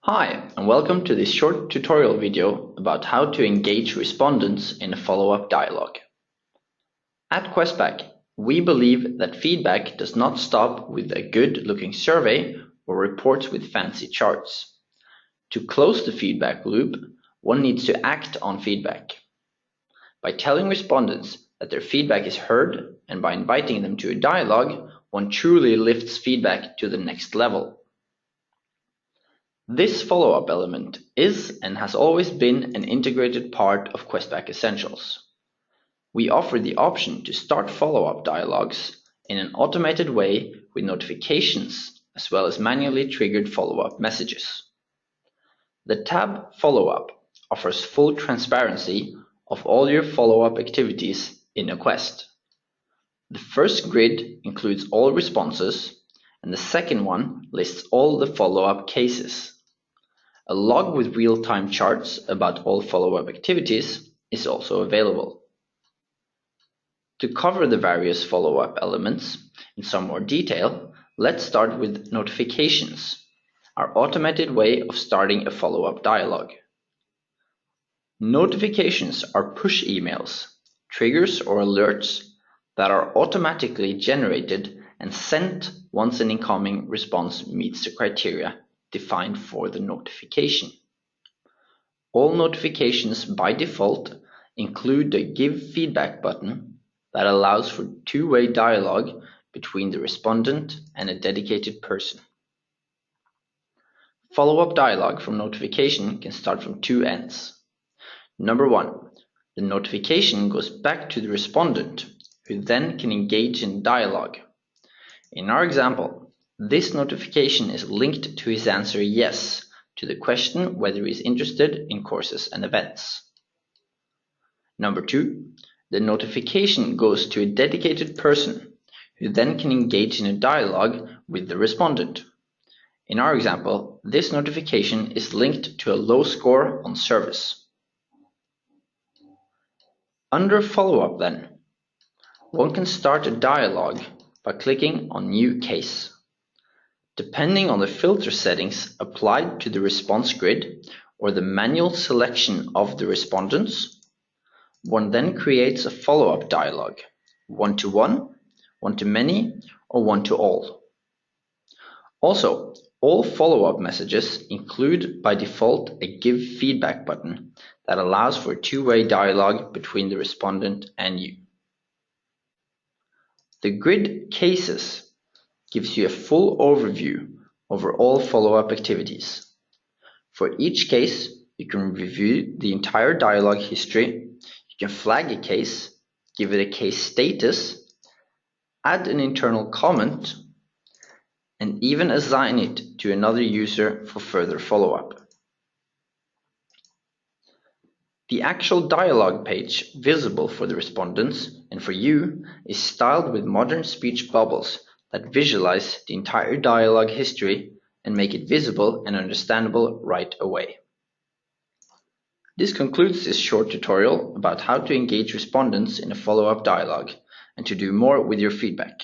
Hi, and welcome to this short tutorial video about how to engage respondents in a follow-up dialogue. At Questback, we believe that feedback does not stop with a good-looking survey or reports with fancy charts. To close the feedback loop, one needs to act on feedback. By telling respondents that their feedback is heard and by inviting them to a dialogue, one truly lifts feedback to the next level. This follow-up element is and has always been an integrated part of Questback Essentials. We offer the option to start follow-up dialogues in an automated way with notifications as well as manually triggered follow-up messages. The tab Follow-up offers full transparency of all your follow-up activities in a quest. The first grid includes all responses, and the second one lists all the follow-up cases. A log with real-time charts about all follow-up activities is also available. To cover the various follow-up elements in some more detail, let's start with notifications, our automated way of starting a follow-up dialogue. Notifications are push emails, triggers or alerts that are automatically generated and sent once an incoming response meets the criteria defined for the notification. All notifications by default include the Give Feedback button that allows for two-way dialogue between the respondent and a dedicated person. Follow-up dialogue from notification can start from two ends. Number one, the notification goes back to the respondent, who then can engage in dialogue. In our example, this notification is linked to his answer yes to the question whether he is interested in courses and events. Number two, the notification goes to a dedicated person who then can engage in a dialogue with the respondent. In our example, this notification is linked to a low score on service. Under follow-up then, one can start a dialogue by clicking on New Case. Depending on the filter settings applied to the response grid or the manual selection of the respondents, one then creates a follow-up dialogue, one-to-one, one-to-many, or one-to-all. Also, all follow-up messages include by default a Give Feedback button that allows for a two-way dialogue between the respondent and you. The grid Cases gives you a full overview over all follow-up activities. For each case, you can review the entire dialogue history, you can flag a case, give it a case status, add an internal comment, and even assign it to another user for further follow-up. The actual dialogue page visible for the respondents and for you is styled with modern speech bubbles that visualize the entire dialogue history and make it visible and understandable right away. This concludes this short tutorial about how to engage respondents in a follow-up dialogue and to do more with your feedback.